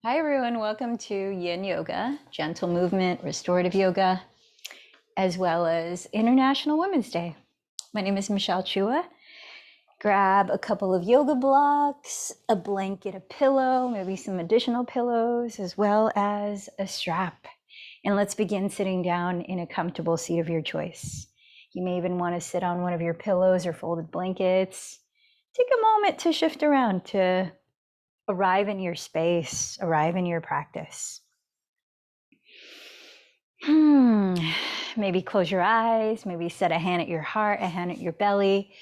Hi everyone, welcome to Yin Yoga, gentle movement, restorative yoga, as well as International Women's Day. My name is Michelle Chua. Grab a couple of yoga blocks, a blanket, a pillow, maybe some additional pillows, as well as a strap. And let's begin sitting down in a comfortable seat of your choice. You may even want to sit on one of your pillows or folded blankets. Take a moment to shift around to arrive in your space, arrive in your practice. Maybe close your eyes, maybe set a hand at your heart, a hand at your belly.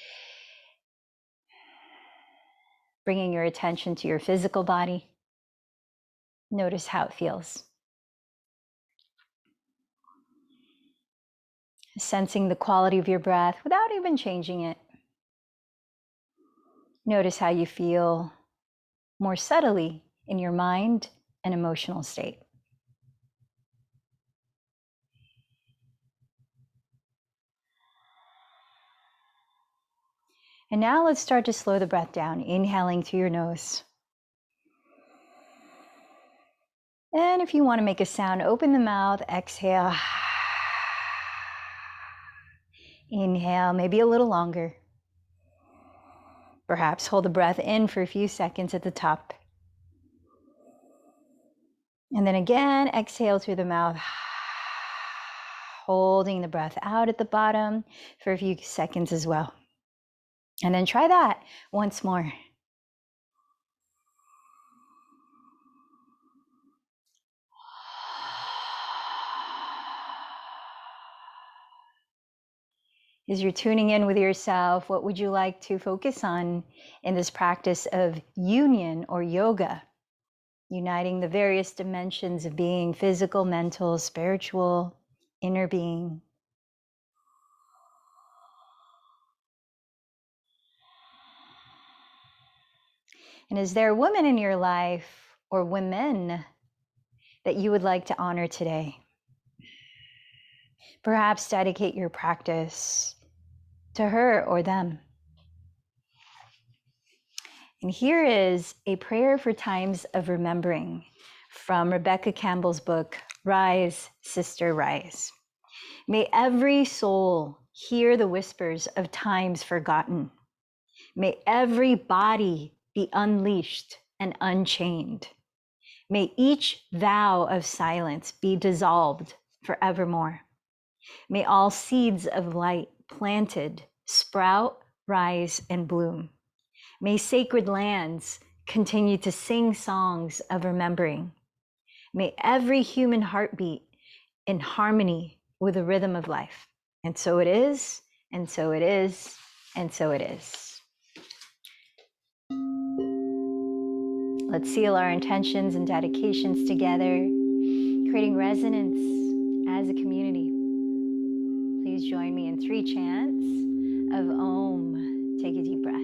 Bringing your attention to your physical body. Notice how it feels. Sensing the quality of your breath without even changing it. Notice how you feel more subtly in your mind and emotional state. And now let's start to slow the breath down, inhaling through your nose. And if you want to make a sound, open the mouth, exhale. Inhale, maybe a little longer. Perhaps hold the breath in for a few seconds at the top. And then again, exhale through the mouth. Holding the breath out at the bottom for a few seconds as well. And then try that once more. As you're tuning in with yourself, what would you like to focus on in this practice of union or yoga? Uniting the various dimensions of being: physical, mental, spiritual, inner being. And is there a woman in your life or women that you would like to honor today? Perhaps dedicate your practice to her or them. And here is a prayer for times of remembering from Rebecca Campbell's book, Rise, Sister, Rise. May every soul hear the whispers of times forgotten. May every body be unleashed and unchained. May each vow of silence be dissolved forevermore. May all seeds of light planted sprout, rise, and bloom. May sacred lands continue to sing songs of remembering. May every human heartbeat in harmony with the rhythm of life. And so it is, and so it is, and so it is. Let's seal our intentions and dedications together, creating resonance as a community. Please join me in 3 chants of Om. Take a deep breath.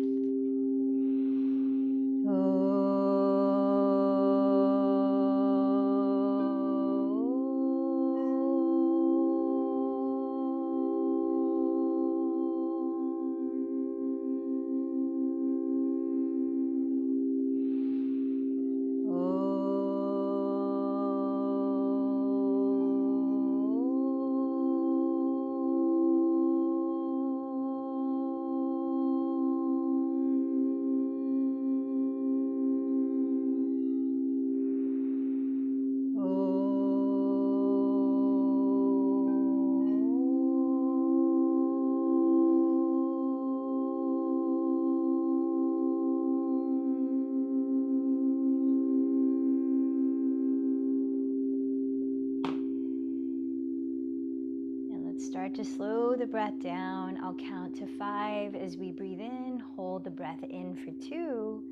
Start to slow the breath down. I'll count to 5 as we breathe in. Hold the breath in for 2.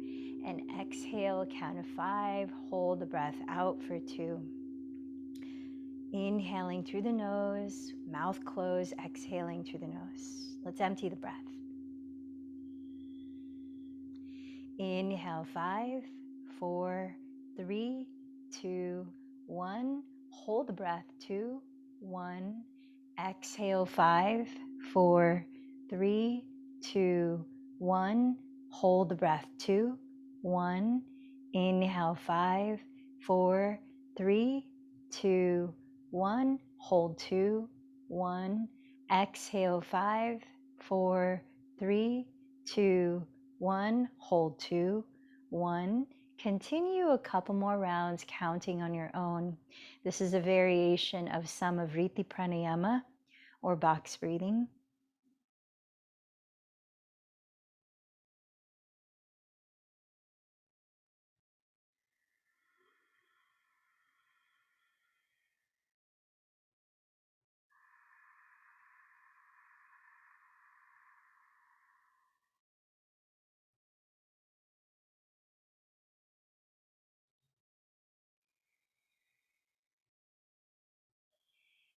And exhale, count of 5. Hold the breath out for 2. Inhaling through the nose, mouth closed, exhaling through the nose. Let's empty the breath. Inhale, 5, 4, 3, 2, 1. Hold the breath, 2, 1. Exhale, 5, 4, 3, 2, 1. Hold the breath, 2, 1. Inhale, 5, 4, 3, 2, 1. Hold 2, 1. Exhale 5, 4, 3, 2, 1. Hold 2, 1. Continue a couple more rounds counting on your own. This is a variation of Samavriti Pranayama or box breathing.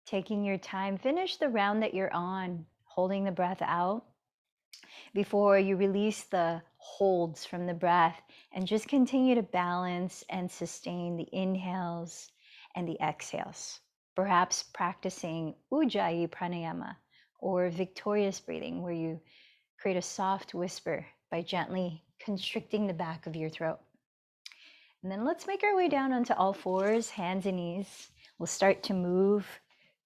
Taking your time, finish the round that you're on, holding the breath out before you release the holds from the breath, and just continue to balance and sustain the inhales and the exhales. Perhaps practicing Ujjayi Pranayama or victorious breathing, where you create a soft whisper by gently constricting the back of your throat. And then let's make our way down onto all fours, hands and knees. We'll start to move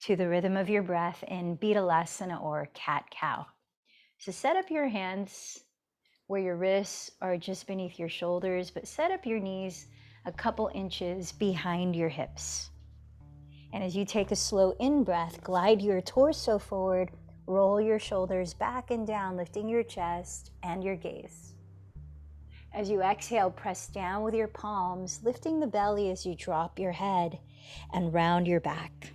to the rhythm of your breath in Betalasana or cat-cow. So set up your hands where your wrists are just beneath your shoulders, but set up your knees a couple inches behind your hips. And as you take a slow in-breath, glide your torso forward, roll your shoulders back and down, lifting your chest and your gaze. As you exhale, press down with your palms, lifting the belly as you drop your head and round your back.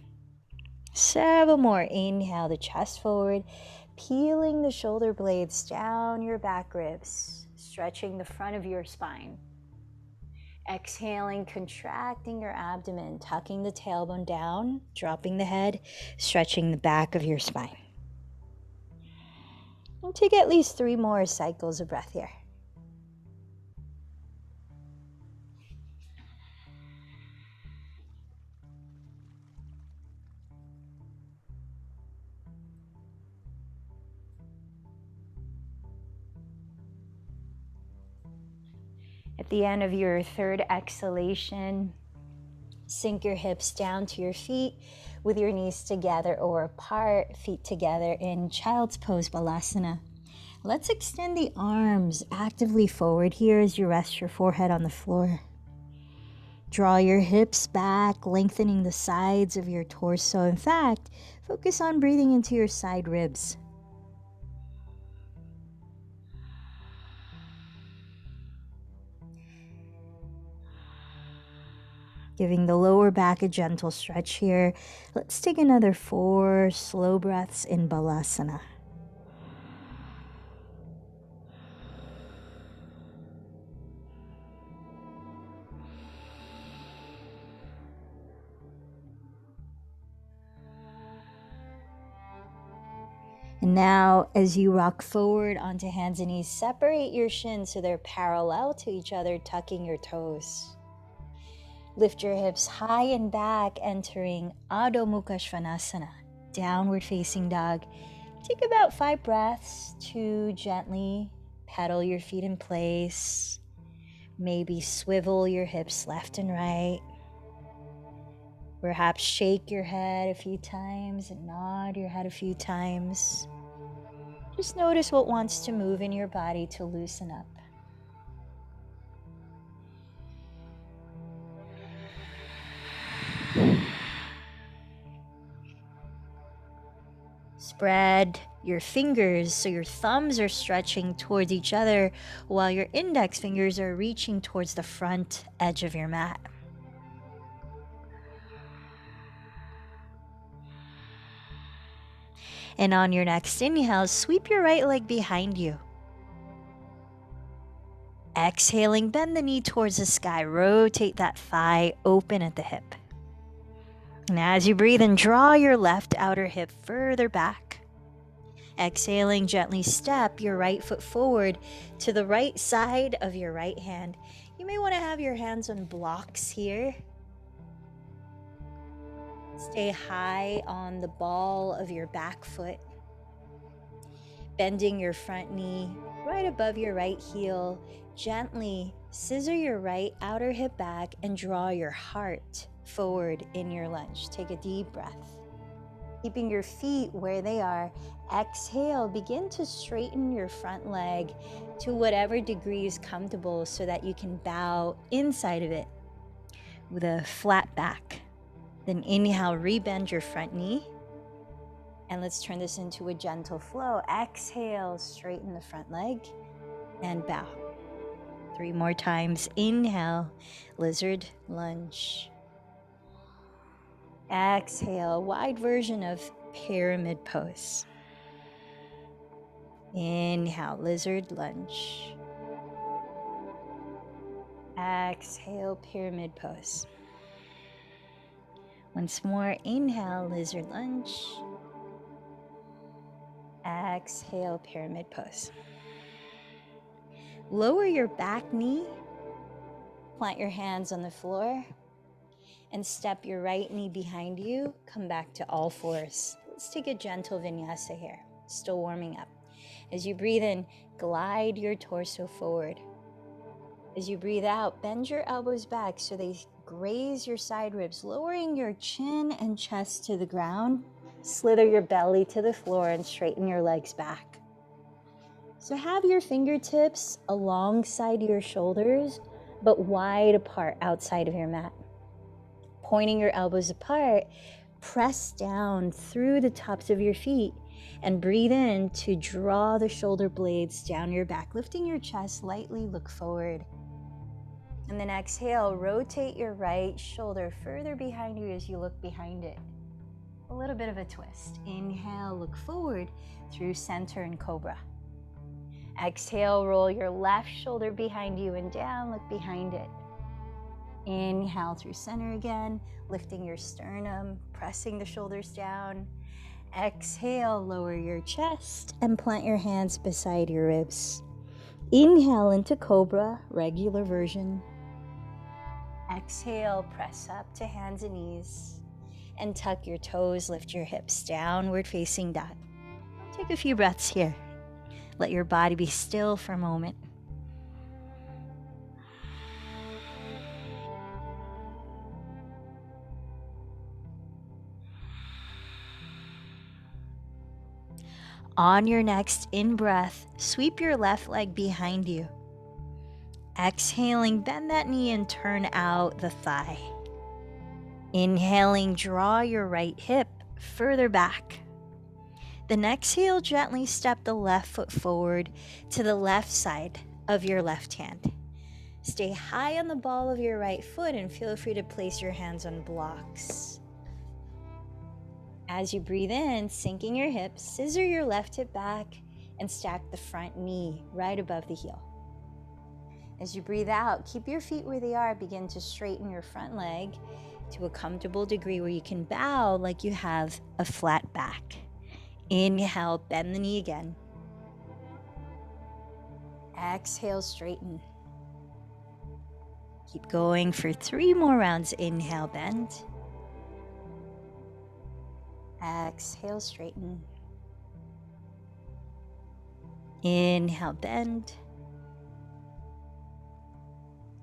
Several more. Inhale the chest forward, peeling the shoulder blades down your back ribs, stretching the front of your spine. Exhaling, contracting your abdomen, tucking the tailbone down, dropping the head, stretching the back of your spine. And take at least 3 more cycles of breath here. At the end of your third exhalation, sink your hips down to your feet with your knees together or apart, feet together in Child's Pose Balasana. Let's extend the arms actively forward here as you rest your forehead on the floor. Draw your hips back, lengthening the sides of your torso. In fact, focus on breathing into your side ribs. Giving the lower back a gentle stretch here. Let's take another 4 slow breaths in Balasana. And now, as you rock forward onto hands and knees, separate your shins so they're parallel to each other, tucking your toes. Lift your hips high and back, entering Adho Mukha Svanasana, downward facing dog. Take about 5 breaths to gently pedal your feet in place. Maybe swivel your hips left and right. Perhaps shake your head a few times and nod your head a few times. Just notice what wants to move in your body to loosen up. Spread your fingers so your thumbs are stretching towards each other while your index fingers are reaching towards the front edge of your mat. And on your next inhale, sweep your right leg behind you. Exhaling, bend the knee towards the sky. Rotate that thigh open at the hip. And as you breathe in, draw your left outer hip further back. Exhaling, gently step your right foot forward to the right side of your right hand. You may want to have your hands on blocks here. Stay high on the ball of your back foot. Bending your front knee right above your right heel. Gently Scissor your right outer hip back and draw your heart forward in your lunge. Take a deep breath. Keeping your feet where they are, exhale, begin to straighten your front leg to whatever degree is comfortable so that you can bow inside of it with a flat back. Then inhale, rebend your front knee. And let's turn this into a gentle flow. Exhale, straighten the front leg and bow. 3 more times. Inhale, lizard lunge. Exhale, wide version of pyramid pose. Inhale, lizard lunge. Exhale, pyramid pose. Once more, inhale, lizard lunge. Exhale, pyramid pose. Lower your back knee, plant your hands on the floor, and step your right knee behind you. Come back to all fours. Let's take a gentle vinyasa here. Still warming up. As you breathe in, glide your torso forward. As you breathe out, bend your elbows back so they graze your side ribs, lowering your chin and chest to the ground. Slither your belly to the floor and straighten your legs back. So have your fingertips alongside your shoulders, but wide apart outside of your mat. Pointing your elbows apart, press down through the tops of your feet and breathe in to draw the shoulder blades down your back. Lifting your chest lightly, look forward. And then exhale, rotate your right shoulder further behind you as you look behind it. A little bit of a twist. Inhale, look forward through center and cobra. Exhale, roll your left shoulder behind you and down, look behind it. Inhale through center again, lifting your sternum, pressing the shoulders down. Exhale, lower your chest and plant your hands beside your ribs. Inhale into cobra, regular version. Exhale, press up to hands and knees and tuck your toes, lift your hips, downward facing dog. Take a few breaths here. Let your body be still for a moment. On your next in-breath, sweep your left leg behind you. Exhaling, bend that knee and turn out the thigh. Inhaling, draw your right hip further back. Then exhale, gently step the left foot forward to the left side of your left hand. Stay high on the ball of your right foot and feel free to place your hands on blocks. As you breathe in, sinking your hips, scissor your left hip back and stack the front knee right above the heel. As you breathe out, keep your feet where they are. Begin to straighten your front leg to a comfortable degree where you can bow like you have a flat back. Inhale, bend the knee again. Exhale, straighten. Keep going for 3 more rounds. Inhale, bend. Exhale, straighten. Inhale, bend.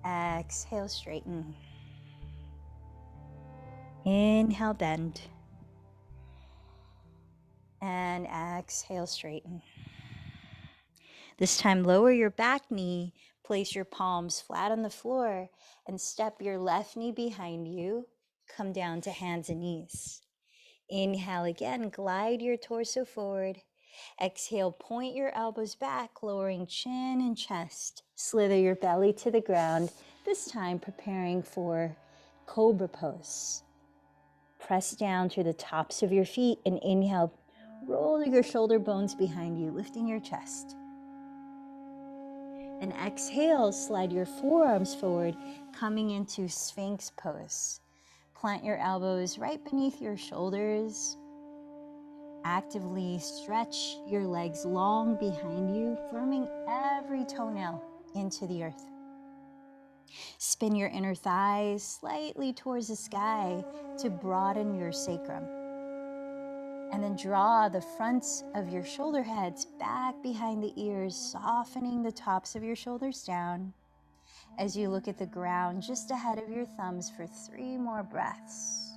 Exhale, straighten. Inhale, bend. And exhale, straighten. This time, lower your back knee, place your palms flat on the floor, and step your left knee behind you. Come down to hands and knees. Inhale again, glide your torso forward. Exhale, point your elbows back, lowering chin and chest. Slither your belly to the ground, this time preparing for cobra pose. Press down through the tops of your feet and inhale, roll your shoulder bones behind you, lifting your chest. And exhale, slide your forearms forward, coming into Sphinx pose. Plant your elbows right beneath your shoulders. Actively stretch your legs long behind you, firming every toenail into the earth. Spin your inner thighs slightly towards the sky to broaden your sacrum. And then draw the fronts of your shoulder heads back behind the ears, softening the tops of your shoulders down. as you look at the ground just ahead of your thumbs for 3 more breaths.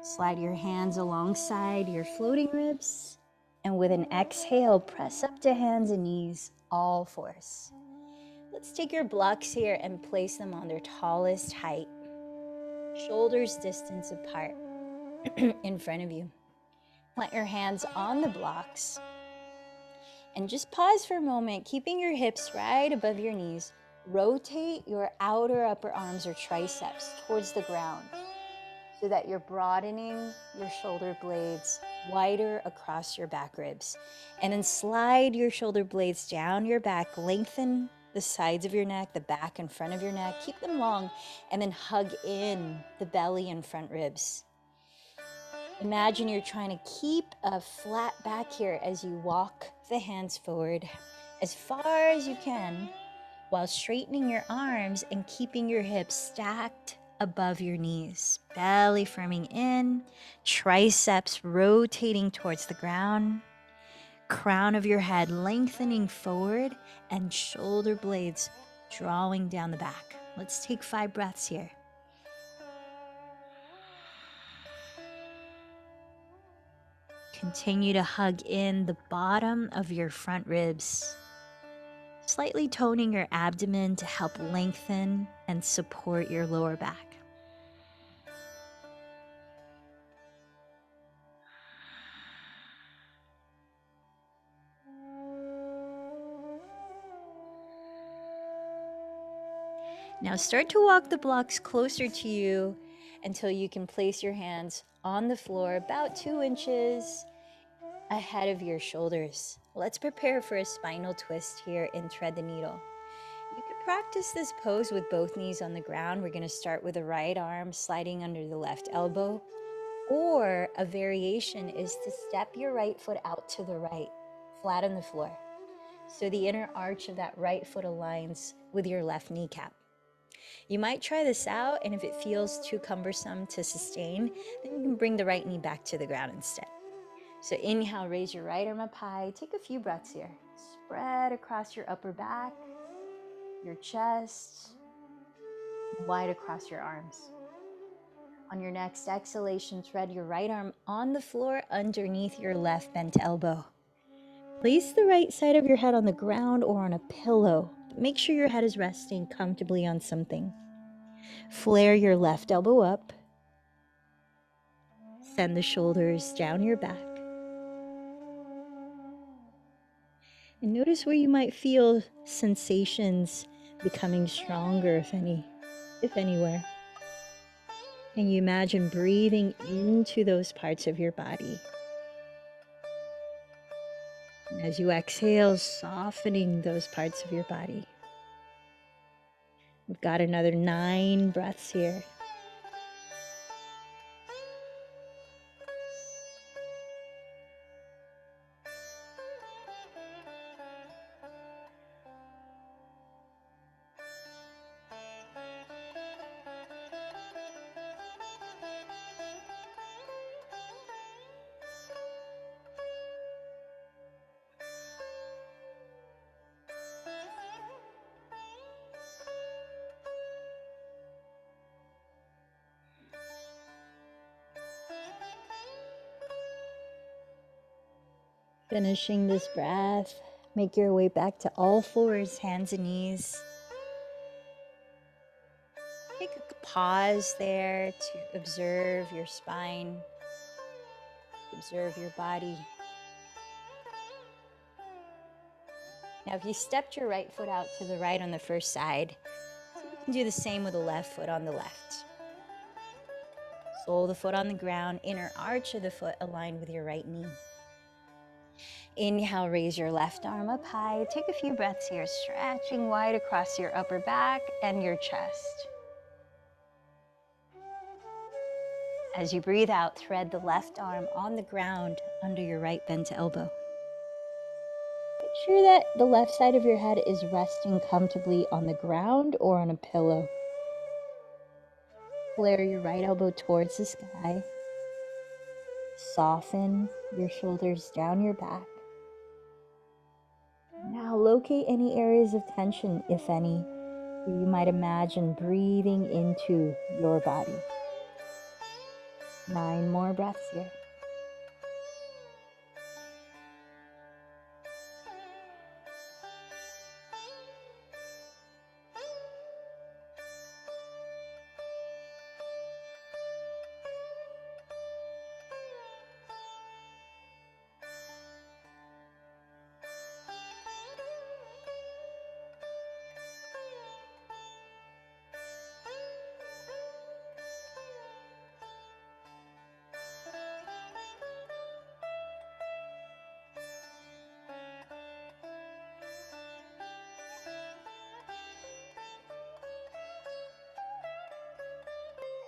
Slide your hands alongside your floating ribs, and with an exhale, press up to hands and knees, all fours. Let's take your blocks here and place them on their tallest height, shoulders distance apart in front of you. Plant your hands on the blocks and just pause for a moment, keeping your hips right above your knees. Rotate your outer upper arms or triceps towards the ground so that you're broadening your shoulder blades wider across your back ribs. And then slide your shoulder blades down your back, lengthen the sides of your neck, the back and front of your neck, keep them long, and then hug in the belly and front ribs. Imagine you're trying to keep a flat back here as you walk the hands forward as far as you can while straightening your arms and keeping your hips stacked above your knees. Belly firming in, triceps rotating towards the ground, crown of your head lengthening forward, and shoulder blades drawing down the back. Let's take 5 breaths here. Continue to hug in the bottom of your front ribs, slightly toning your abdomen to help lengthen and support your lower back. Now start to walk the blocks closer to you until you can place your hands on the floor about 2 inches ahead of your shoulders. Let's prepare for a spinal twist here in Thread the Needle. You can practice this pose with both knees on the ground. We're going to start with the right arm sliding under the left elbow, or a variation is to step your right foot out to the right, flat on the floor. So the inner arch of that right foot aligns with your left kneecap. You might try this out, and if it feels too cumbersome to sustain, then you can bring the right knee back to the ground instead. So inhale, raise your right arm up high. Take a few breaths here. Spread across your upper back, your chest, wide across your arms. On your next exhalation, thread your right arm on the floor underneath your left bent elbow. Place the right side of your head on the ground or on a pillow. Make sure your head is resting comfortably on something. Flare your left elbow up. Send the shoulders down your back. And notice where you might feel sensations becoming stronger, if anywhere. And you imagine breathing into those parts of your body. And as you exhale, softening those parts of your body. We've got another 9 breaths here. Finishing this breath, make your way back to all fours, hands and knees. Take a pause there to observe your spine, observe your body. Now, if you stepped your right foot out to the right on the first side, you can do the same with the left foot on the left. Sole of the foot on the ground, inner arch of the foot aligned with your right knee. Inhale, raise your left arm up high. Take a few breaths here, stretching wide across your upper back and your chest. As you breathe out, thread the left arm on the ground under your right bent elbow. Make sure that the left side of your head is resting comfortably on the ground or on a pillow. flare your right elbow towards the sky. Soften your shoulders down your back. Now locate any areas of tension, if any, that you might imagine breathing into your body. 9 more breaths here.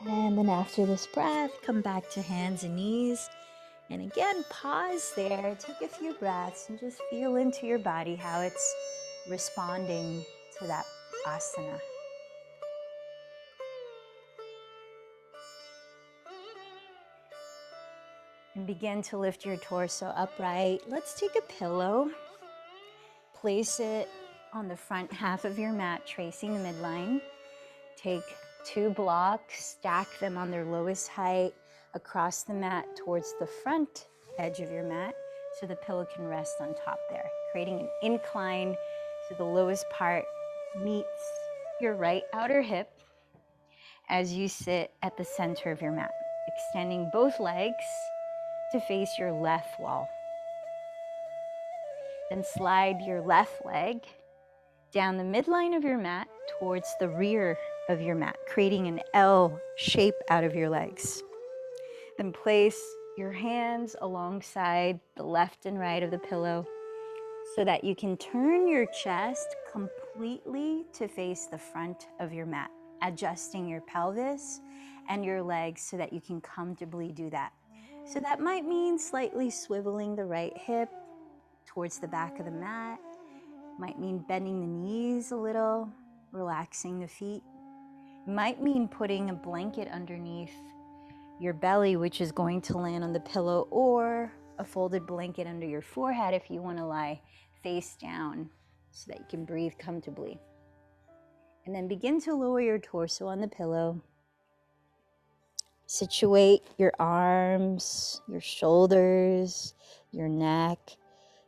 And then after this breath, come back to hands and knees. And again, pause there, take a few breaths, and just feel into your body how it's responding to that asana. And begin to lift your torso upright. Let's take a pillow, place it on the front half of your mat, tracing the midline. Take 2 blocks, stack them on their lowest height across the mat towards the front edge of your mat so the pillow can rest on top there, creating an incline so the lowest part meets your right outer hip as you sit at the center of your mat, extending both legs to face your left wall. Then slide your left leg down the midline of your mat towards the rear of your mat, creating an L shape out of your legs. Then place your hands alongside the left and right of the pillow so that you can turn your chest completely to face the front of your mat, adjusting your pelvis and your legs so that you can comfortably do that. So that might mean slightly swiveling the right hip towards the back of the mat. Might mean bending the knees a little, relaxing the feet. Might mean putting a blanket underneath your belly, which is going to land on the pillow, or a folded blanket under your forehead if you want to lie face down so that you can breathe comfortably. And then begin to lower your torso on the pillow. Situate your arms, your shoulders, your neck,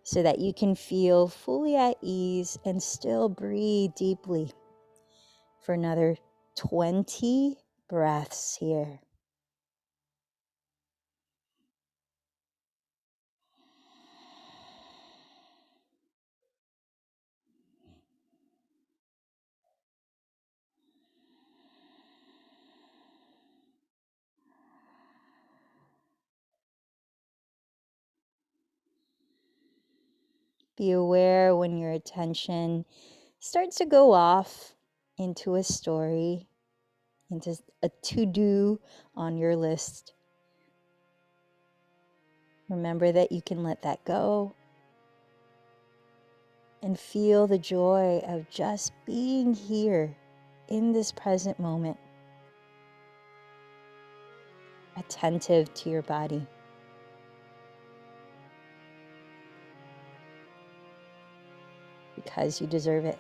so that you can feel fully at ease and still breathe deeply for another 20 breaths here. Be aware when your attention starts to go off into a story, into a to-do on your list. Remember that you can let that go and feel the joy of just being here in this present moment, attentive to your body. Because you deserve it.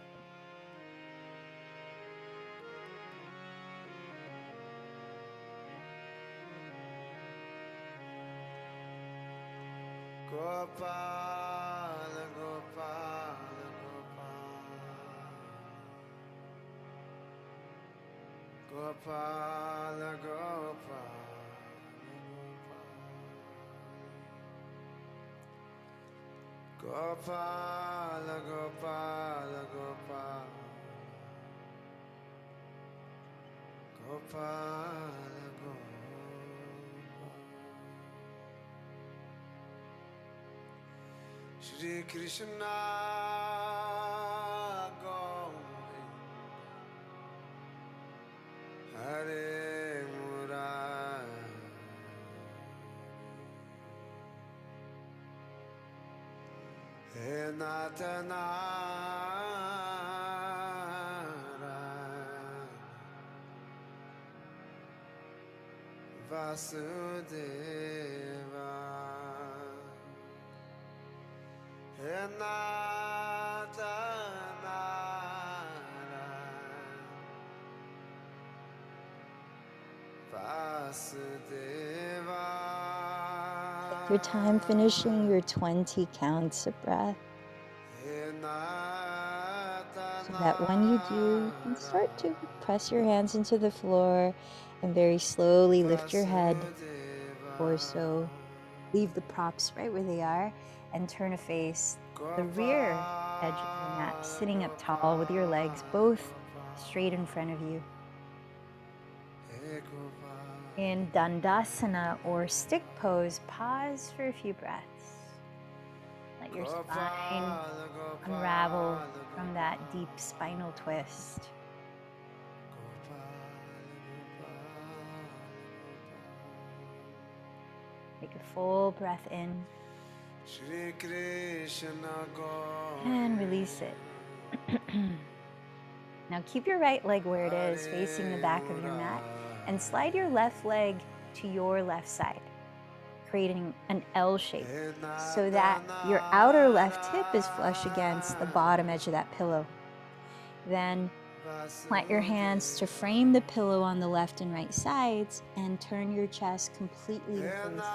Gopala, Gopala, Gopala, Gopala, Gopala, Gopala, Gopala, Gopala, Gopala, Gopala. Shri Krishna Govinda Hare Murari He Nata Narayana Take your time finishing your 20 counts of breath, so that when you do, you can start to press your hands into the floor and very slowly lift your head, torso, leave the props right where they are, and turn to face the rear edge of your mat, sitting up tall with your legs both straight in front of you. In Dandasana or stick pose, pause for a few breaths. Let your spine unravel from that deep spinal twist. Take a full breath in and release it. Now keep your right leg where it is, facing the back of your mat, and slide your left leg to your left side, creating an L shape so that your outer left hip is flush against the bottom edge of that pillow. Then plant your hands to frame the pillow on the left and right sides and turn your chest completely to face the front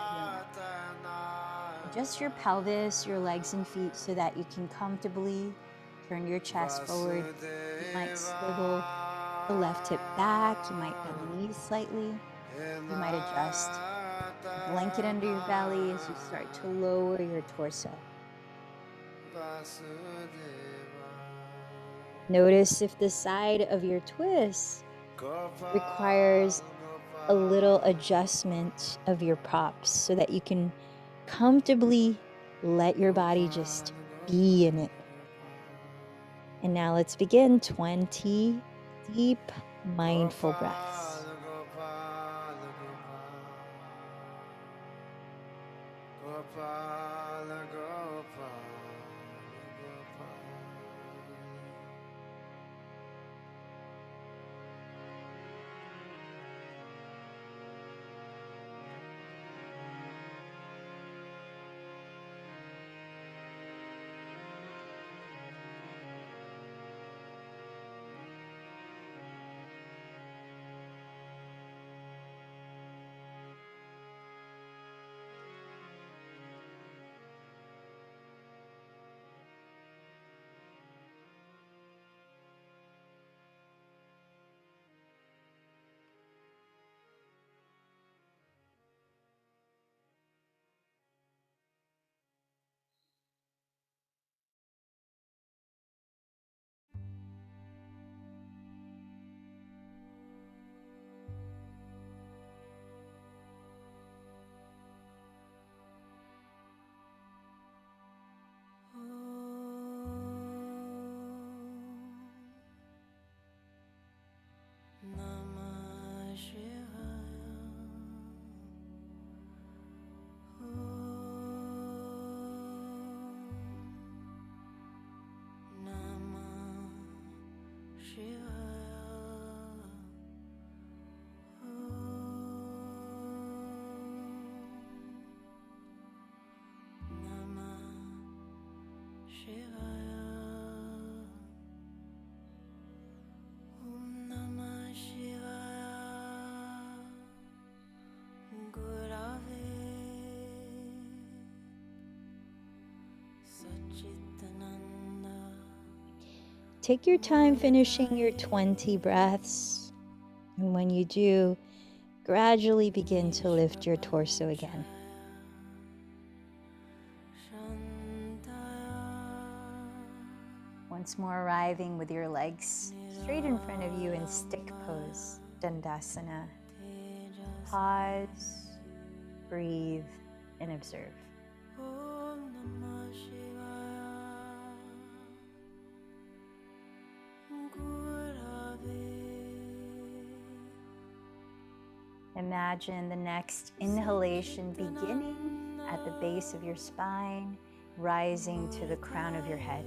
of your mat. Adjust your pelvis, your legs and feet so that you can comfortably turn your chest forward. You might swivel the left hip back, you might bend the knees slightly, you might adjust a blanket under your belly as you start to lower your torso. Notice if the side of your twist requires a little adjustment of your props so that you can comfortably let your body just be in it. And now let's begin 20 deep, mindful breaths. Take your time finishing your 20 breaths. And when you do, gradually begin to lift your torso again. Once more arriving with your legs straight in front of you in stick pose, Dandasana. Pause, breathe, and observe. Imagine the next inhalation beginning at the base of your spine, rising to the crown of your head.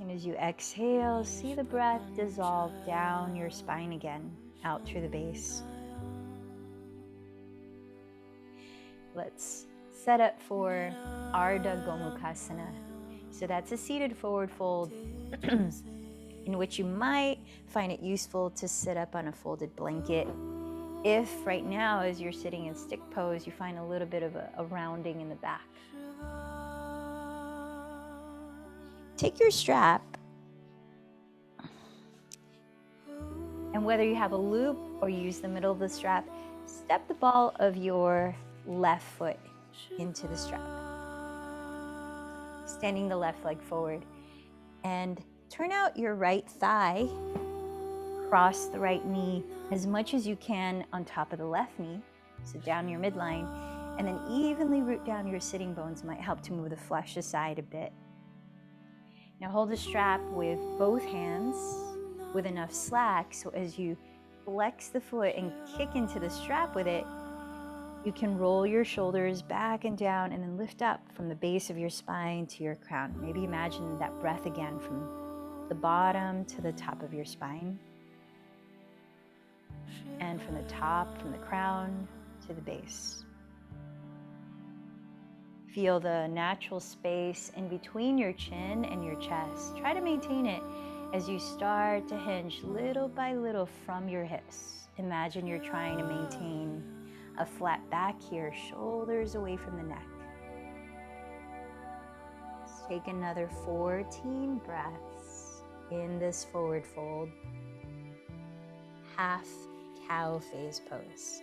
And as you exhale, see the breath dissolve down your spine again, out through the base. Let's set up for Ardha Gomukhasana. So that's a seated forward fold in which you might find it useful to sit up on a folded blanket. If right now, as you're sitting in stick pose, you find a little bit of a rounding in the back. Take your strap, and whether you have a loop or you use the middle of the strap, step the ball of your left foot into the strap, standing the left leg forward, and turn out your right thigh, cross the right knee as much as you can on top of the left knee, so down your midline, and then evenly root down your sitting bones might help to move the flesh aside a bit. Now hold the strap with both hands with enough slack, so as you flex the foot and kick into the strap with it, you can roll your shoulders back and down and then lift up from the base of your spine to your crown. Maybe imagine that breath again from the bottom to the top of your spine, and from the top, from the crown to the base. Feel the natural space in between your chin and your chest. Try to maintain it as you start to hinge little by little from your hips. Imagine you're trying to maintain a flat back here, shoulders away from the neck. Let's take another 14 breaths in this forward fold. Half cow phase pose.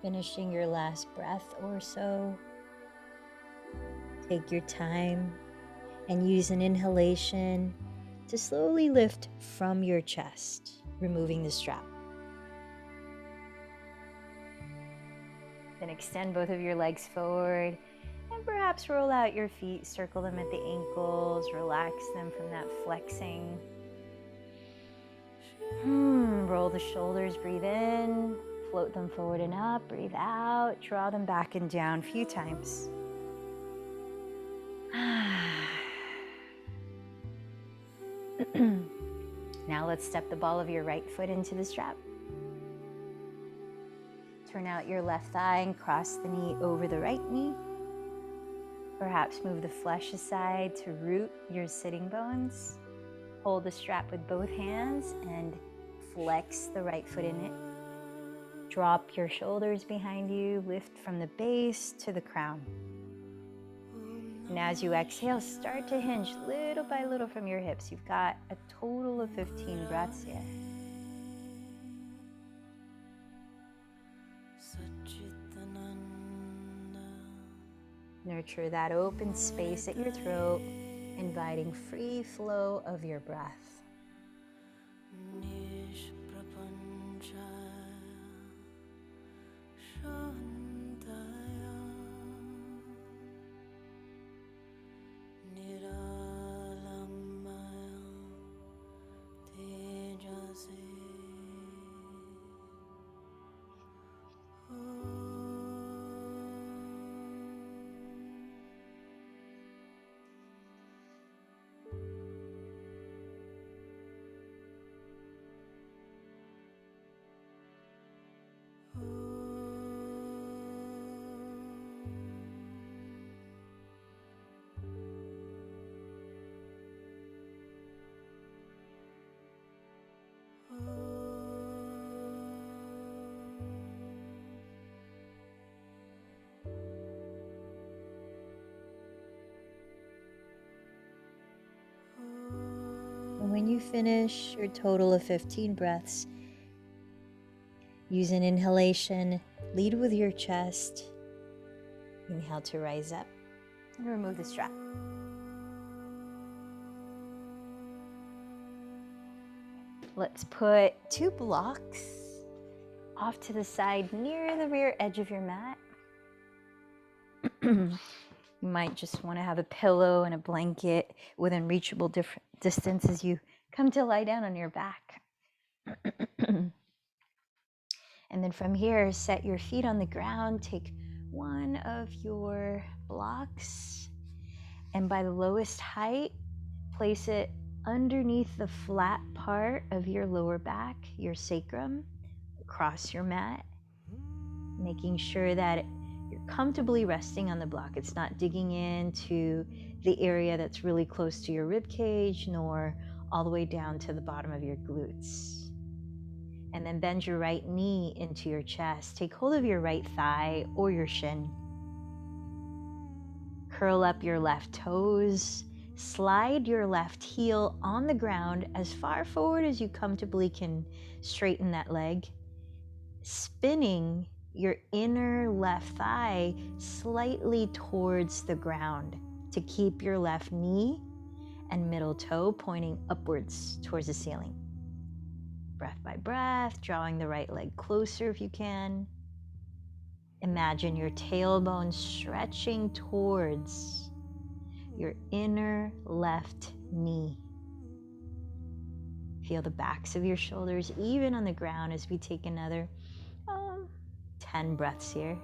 Finishing your last breath or so, take your time and use an inhalation to slowly lift from your chest, removing the strap. Then extend both of your legs forward and perhaps roll out your feet, circle them at the ankles, relax them from that flexing. Roll the shoulders, breathe in, float them forward and up, breathe out, draw them back and down a few times. Now let's step the ball of your right foot into the strap. Turn out your left thigh and cross the knee over the right knee. Perhaps move the flesh aside to root your sitting bones. Hold the strap with both hands and flex the right foot in it. Drop your shoulders behind you, lift from the base to the crown. And as you exhale, start to hinge little by little from your hips. You've got a total of 15 breaths here. Nurture that open space at your throat, inviting free flow of your breath. when you finish your total of 15 breaths, use an inhalation, lead with your chest. Inhale to rise up and remove the strap. Let's put 2 blocks off to the side near the rear edge of your mat. You might just want to have a pillow and a blanket within reachable distance as you come to lie down on your back. And then from here, set your feet on the ground, take one of your blocks, and by the lowest height, place it underneath the flat part of your lower back, your sacrum, across your mat, making sure that you're comfortably resting on the block. It's not digging into the area that's really close to your rib cage, nor all the way down to the bottom of your glutes. And then bend your right knee into your chest. Take hold of your right thigh or your shin. Curl up your left toes. Slide your left heel on the ground as far forward as you comfortably can straighten that leg. Spinning your inner left thigh slightly towards the ground to keep your left knee and middle toe pointing upwards towards the ceiling. Breath by breath, drawing the right leg closer if you can. Imagine your tailbone stretching towards your inner left knee. Feel the backs of your shoulders even on the ground as we take another 10 breaths here.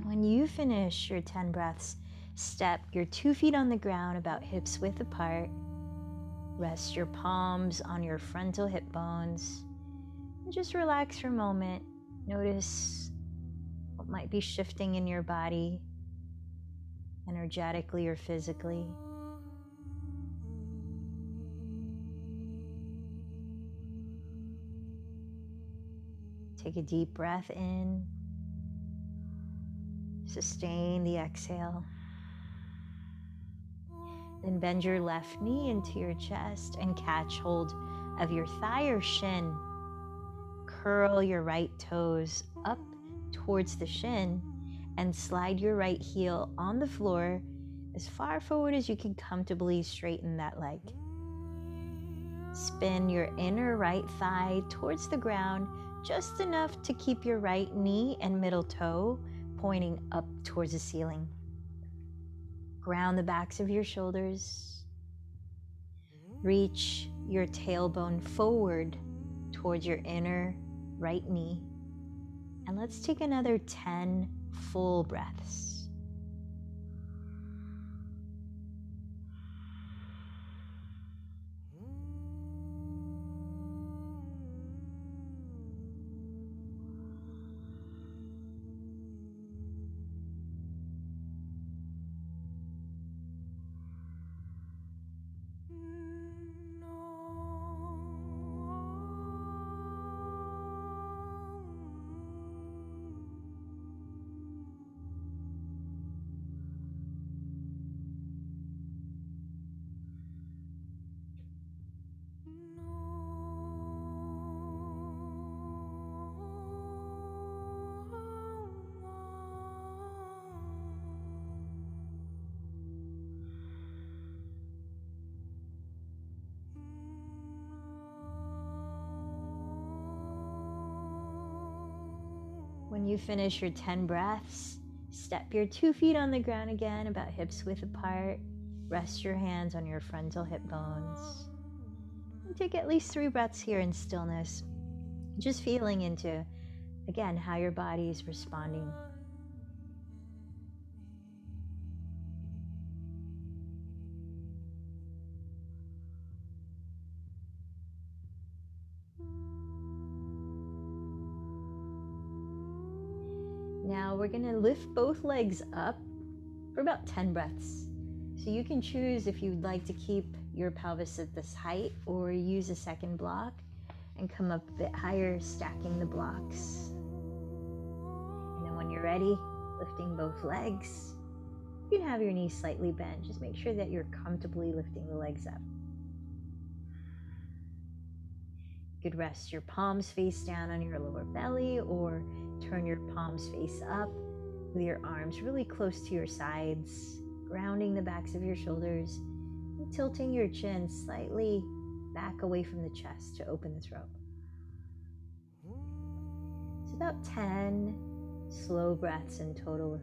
When you finish your 10 breaths, step your 2 feet on the ground about hips width apart. Rest your palms on your frontal hip bones. And just relax for a moment. Notice what might be shifting in your body, energetically or physically. Take a deep breath in. Sustain the exhale. Then bend your left knee into your chest and catch hold of your thigh or shin. Curl your right toes up towards the shin and slide your right heel on the floor as far forward as you can comfortably straighten that leg. Spin your inner right thigh towards the ground just enough to keep your right knee and middle toe pointing up towards the ceiling. Ground the backs of your shoulders. Reach your tailbone forward towards your inner right knee. And let's take another 10 full breaths. When you finish your 10 breaths, step your 2 feet on the ground again, about hips width apart. Rest your hands on your frontal hip bones. And take at least 3 breaths here in stillness. Just feeling into, again, how your body is responding. Now we're gonna lift both legs up for about 10 breaths. So you can choose if you'd like to keep your pelvis at this height or use a second block and come up a bit higher, stacking the blocks. And then when you're ready, lifting both legs. You can have your knees slightly bent. Just make sure that you're comfortably lifting the legs up. You could rest your palms face down on your lower belly or turn your palms face up with your arms really close to your sides, grounding the backs of your shoulders and tilting your chin slightly back away from the chest to open the throat. It's about 10 slow breaths in total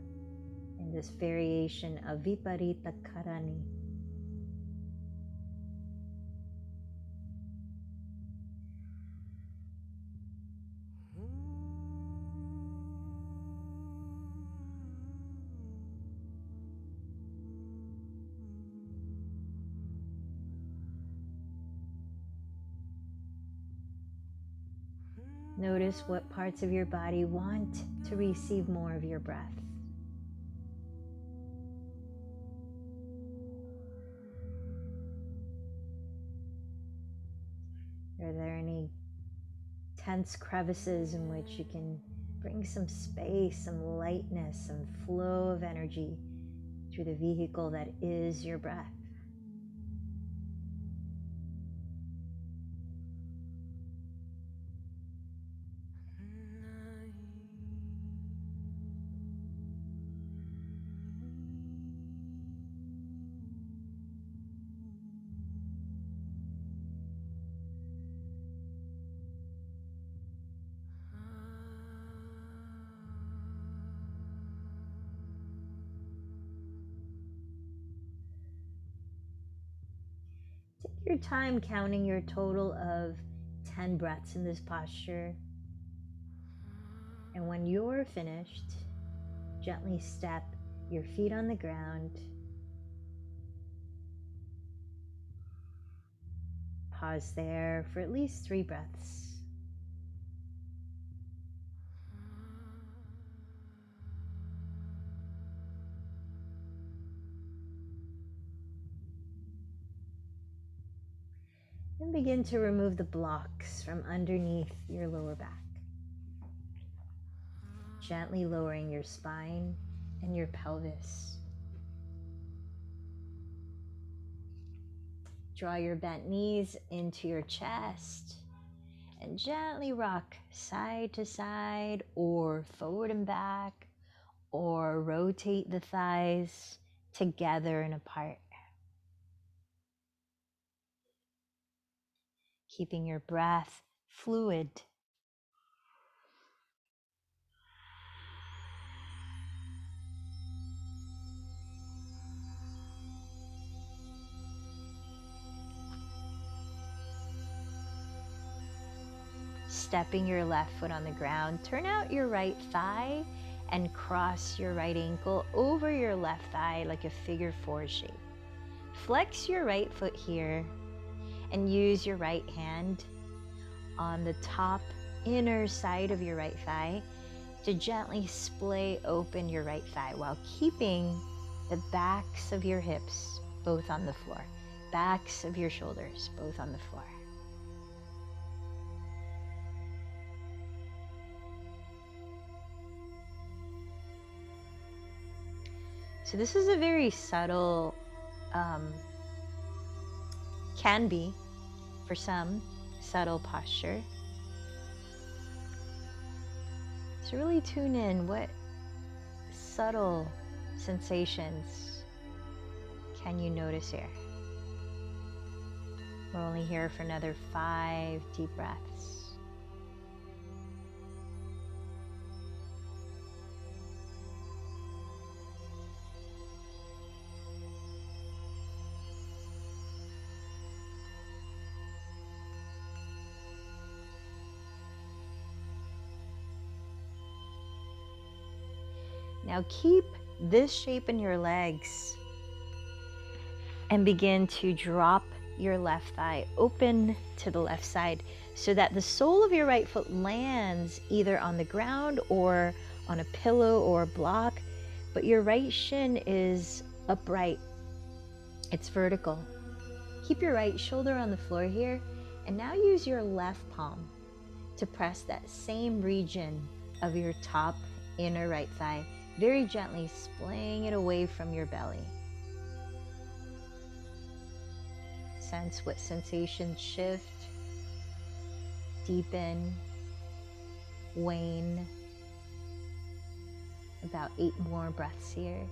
in this variation of Viparita Karani. Notice what parts of your body want to receive more of your breath. Are there any tense crevices in which you can bring some space, some lightness, some flow of energy through the vehicle that is your breath? Take your time counting your total of 10 breaths in this posture. And when you're finished, gently step your feet on the ground. Pause there for at least 3 breaths. And begin to remove the blocks from underneath your lower back. Gently lowering your spine and your pelvis. Draw your bent knees into your chest and gently rock side to side or forward and back, or rotate the thighs together and apart. Keeping your breath fluid. Stepping your left foot on the ground, turn out your right thigh and cross your right ankle over your left thigh like a figure 4 shape. Flex your right foot here and use your right hand on the top inner side of your right thigh to gently splay open your right thigh while keeping the backs of your hips both on the floor, backs of your shoulders both on the floor. So this is a very subtle, can be for some, subtle posture. So really tune in, what subtle sensations can you notice here? We're only here for another 5 deep breaths. Now keep this shape in your legs and begin to drop your left thigh open to the left side so that the sole of your right foot lands either on the ground or on a pillow or a block, but your right shin is upright. It's vertical. Keep your right shoulder on the floor here, and now use your left palm to press that same region of your top inner right thigh, very gently splaying it away from your belly. Sense what sensations shift, deepen, wane. About 8 more breaths here.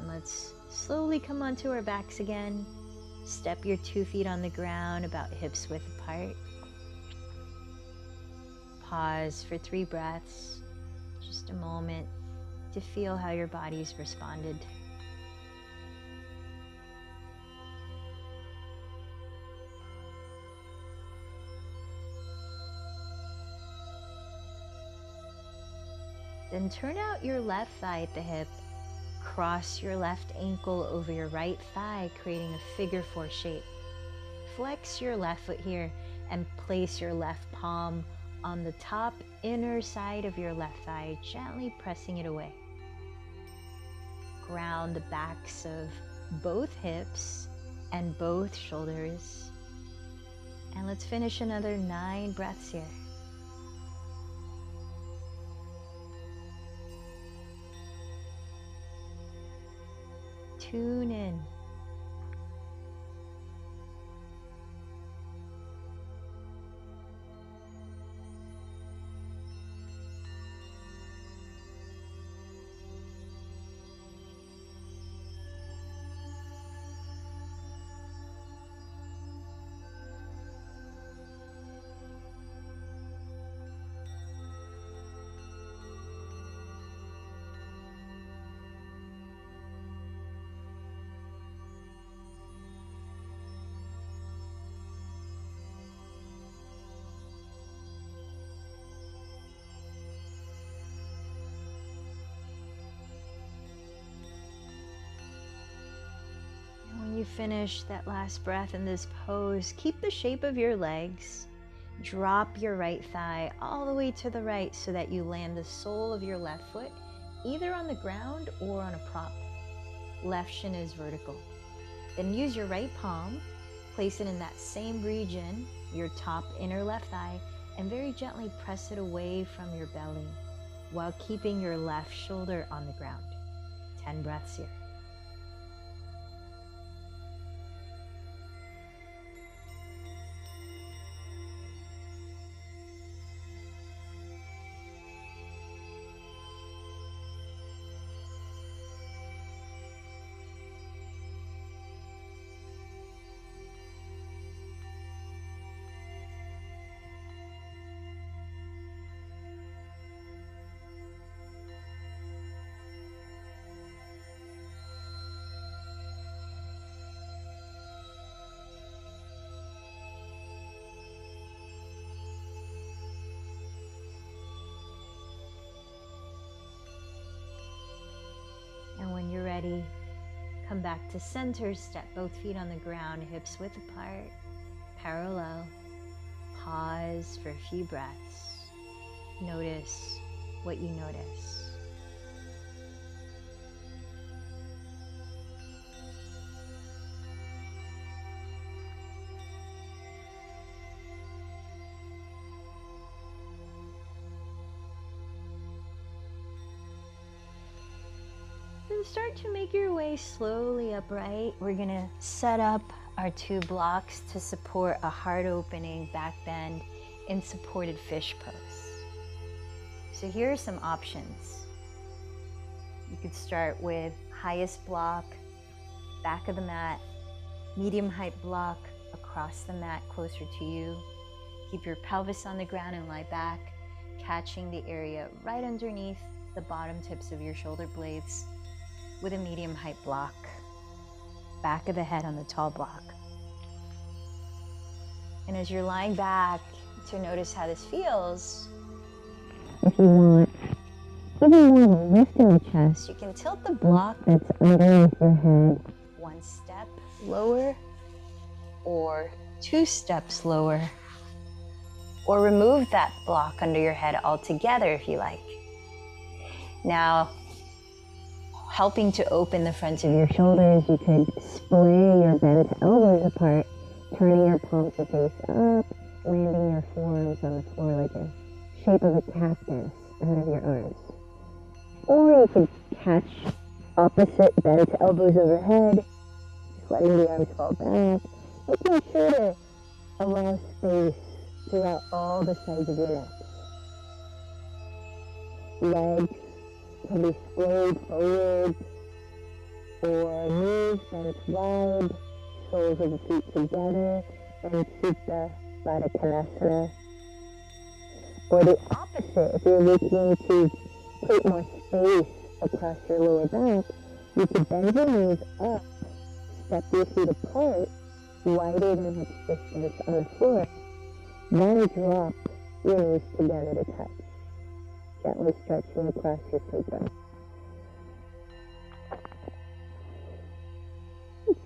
Let's slowly come onto our backs again. Step your 2 feet on the ground, about hips width apart. Pause for 3 breaths, just a moment to feel how your body's responded. Then turn out your left thigh at the hip. Cross your left ankle over your right thigh, creating a figure 4 shape. Flex your left foot here and place your left palm on the top inner side of your left thigh, gently pressing it away. Ground the backs of both hips and both shoulders. And let's finish another 9 breaths here. Tune in. When you finish that last breath in this pose, keep the shape of your legs. Drop your right thigh all the way to the right so that you land the sole of your left foot either on the ground or on a prop. Left shin is vertical. Then use your right palm, place it in that same region, your top inner left thigh, and very gently press it away from your belly while keeping your left shoulder on the ground. 10 breaths here. And when you're ready, come back to center, step both feet on the ground, hips width apart, parallel. Pause for a few breaths. Notice what you notice. Then start to make your way slowly upright. We're gonna set up our 2 blocks to support a heart opening back bend in supported fish pose. So here are some options. You could start with highest block, back of the mat, medium height block across the mat closer to you. Keep your pelvis on the ground and lie back, catching the area right underneath the bottom tips of your shoulder blades with a medium height block. Back of the head on the tall block. And as you're lying back, to notice how this feels, if you want even more lift in the chest, you can tilt the block that's underneath your head one step lower or 2 steps lower, or remove that block under your head altogether if you like. Now, helping to open the fronts of your shoulders, you could splay your bent elbows apart, turning your palms to face up, landing your forearms on the floor like a shape of a cactus out of your arms. Or you could catch opposite bent elbows overhead, just letting the arms fall back, making sure to allow space throughout all the sides of your neck. Legs can be splayed forward, or knees bent wide, soles of the feet together, and Supta Baddha Konasana. Or the opposite, if you're looking to create more space across your lower back, you could bend your knees up, step your feet apart, wider than hip distance on the floor, then drop your knees together to touch, gently stretching across your sacrum.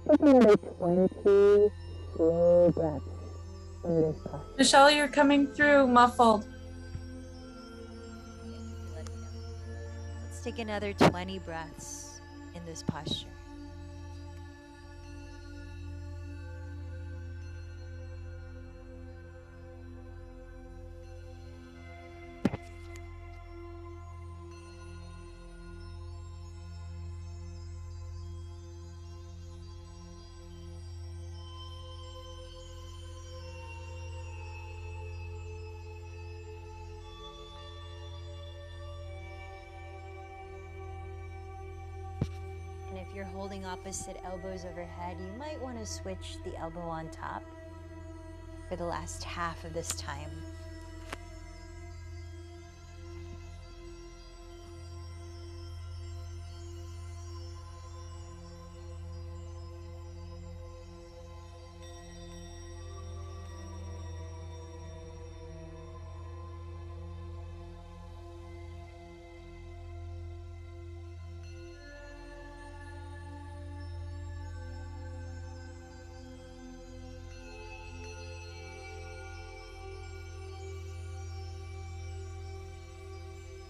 Take another 20 slow breaths in this posture. Michelle, you're coming through muffled. Let's take another 20 breaths in this posture. And if you're holding opposite elbows overhead, you might want to switch the elbow on top for the last half of this time.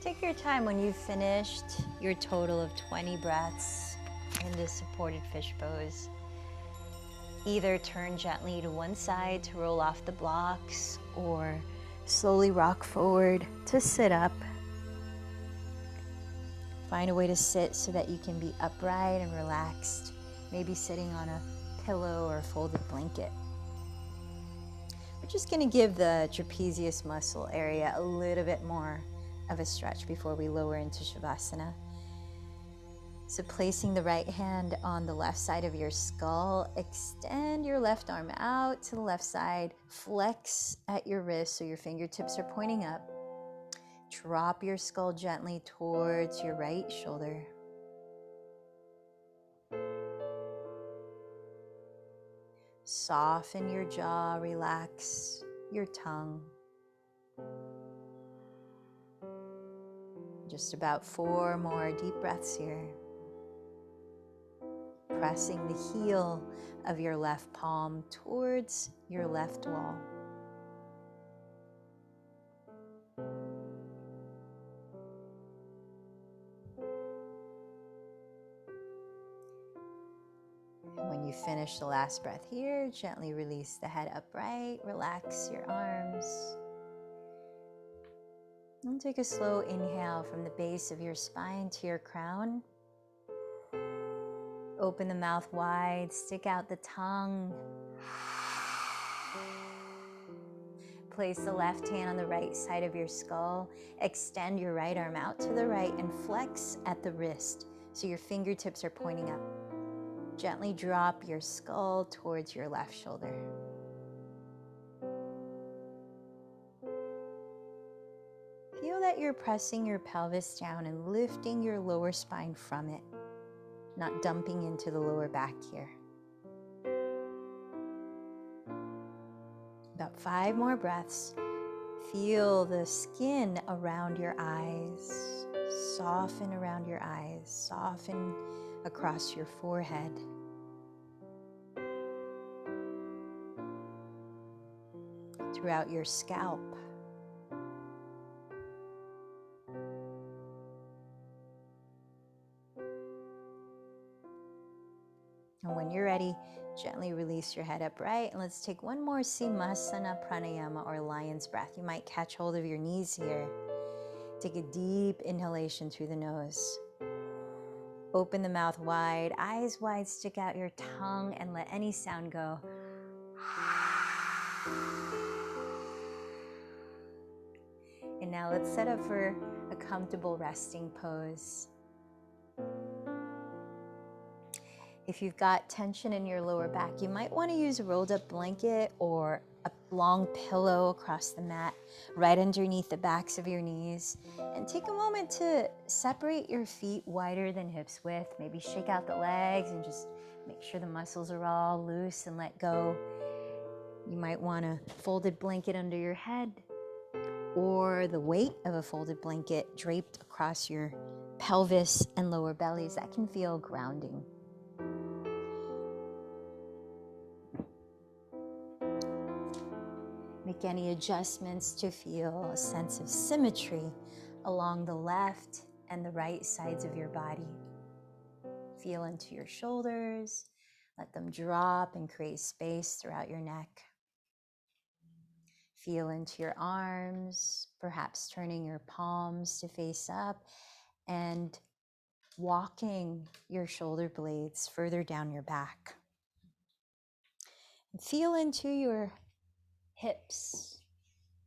Take your time when you've finished your total of 20 breaths in this supported fish pose. Either turn gently to one side to roll off the blocks, or slowly rock forward to sit up. Find a way to sit so that you can be upright and relaxed, maybe sitting on a pillow or a folded blanket. We're just going to give the trapezius muscle area a little bit more of a stretch before we lower into Shavasana. So placing the right hand on the left side of your skull, extend your left arm out to the left side, flex at your wrist so your fingertips are pointing up. Drop your skull gently towards your right shoulder. Soften your jaw, relax your tongue. Just about 4 more deep breaths here. Pressing the heel of your left palm towards your left wall. And when you finish the last breath here, gently release the head upright, relax your arms. And take a slow inhale from the base of your spine to your crown. Open the mouth wide, stick out the tongue. place the left hand on the right side of your skull. Extend your right arm out to the right and flex at the wrist so your fingertips are pointing up. Gently drop your skull towards your left shoulder. Feel that you're pressing your pelvis down and lifting your lower spine from it, not dumping into the lower back here. About 5 more breaths. Feel the skin around your eyes soften around your eyes, soften across your forehead. Throughout your scalp. And when you're ready, gently release your head upright. And let's take one more Simasana Pranayama or lion's breath. You might catch hold of your knees here. Take a deep inhalation through the nose. Open the mouth wide, eyes wide, stick out your tongue and let any sound go. And now let's set up for a comfortable resting pose. If you've got tension in your lower back, you might want to use a rolled up blanket or a long pillow across the mat right underneath the backs of your knees. And take a moment to separate your feet wider than hips width. Maybe shake out the legs and just make sure the muscles are all loose and let go. You might want a folded blanket under your head or the weight of a folded blanket draped across your pelvis and lower bellies. That can feel grounding. Make any adjustments to feel a sense of symmetry along the left and the right sides of your body. Feel into your shoulders, let them drop and create space throughout your neck. Feel into your arms, perhaps turning your palms to face up and walking your shoulder blades further down your back. And feel into your hips,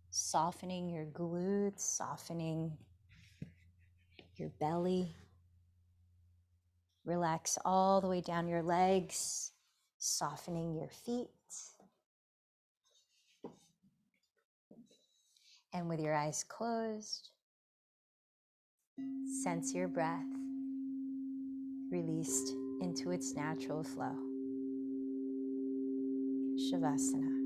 softening your glutes, softening your belly. Relax all the way down your legs, softening your feet. And with your eyes closed, sense your breath released into its natural flow. Shavasana.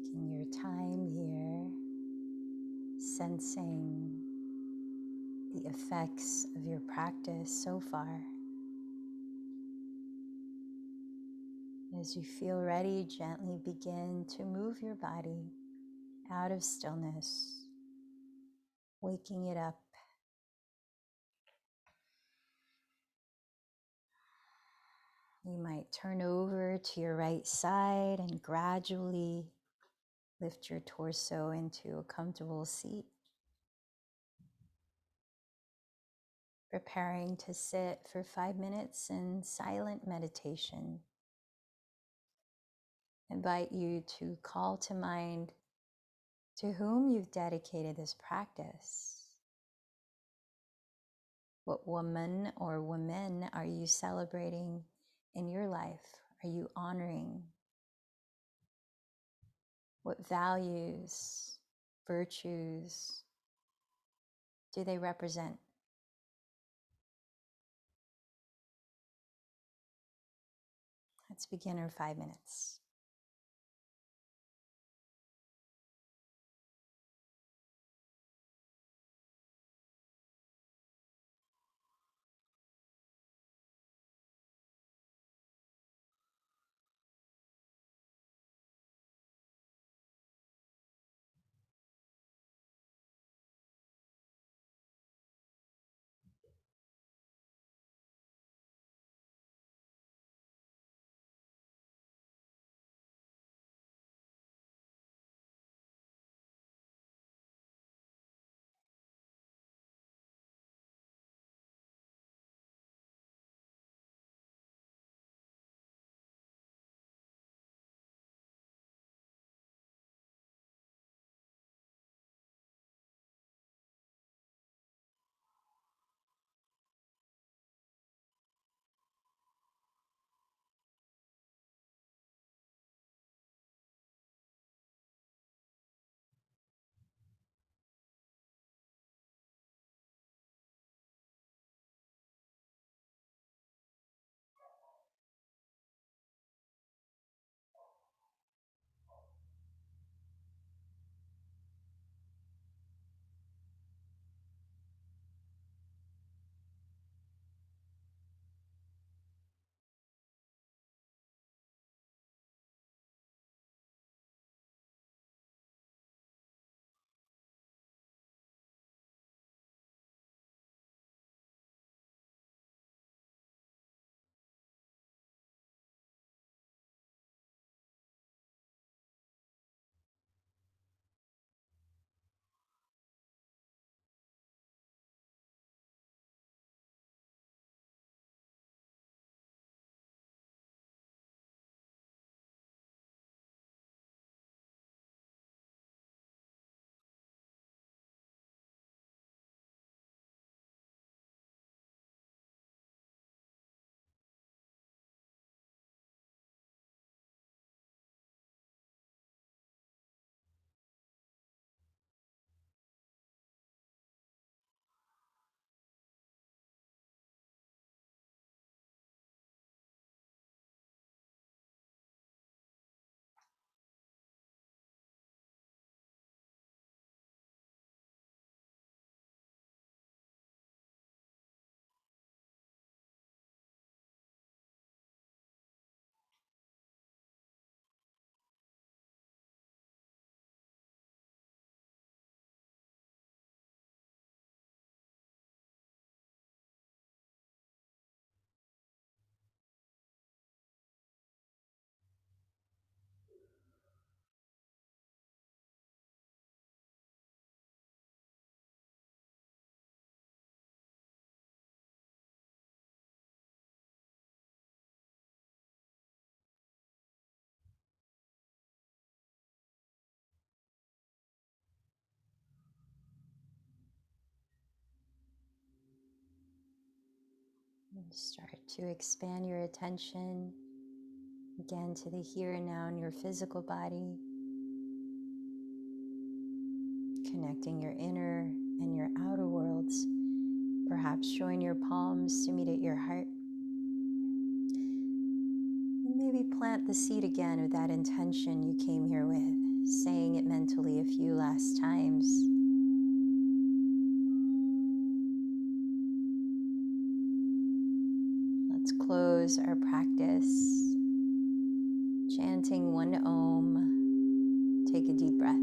Taking your time here, sensing the effects of your practice so far. As you feel ready, gently begin to move your body out of stillness, waking it up. You might turn over to your right side and gradually lift your torso into a comfortable seat, preparing to sit for 5 minutes in silent meditation. I invite you to call to mind to whom you've dedicated this practice. What woman or women are you celebrating in your life? Are you honoring? What values, virtues do they represent? Let's begin our 5 minutes. And start to expand your attention again to the here and now in your physical body, connecting your inner and your outer worlds. Perhaps join your palms to meet at your heart. And maybe plant the seed again of that intention you came here with. saying it mentally a few last times. Let's close our practice chanting one Om. Take a deep breath.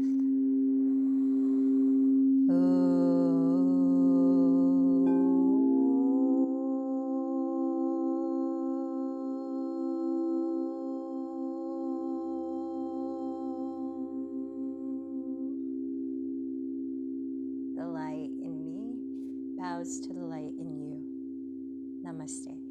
The light in me bows to the light in you. Namaste.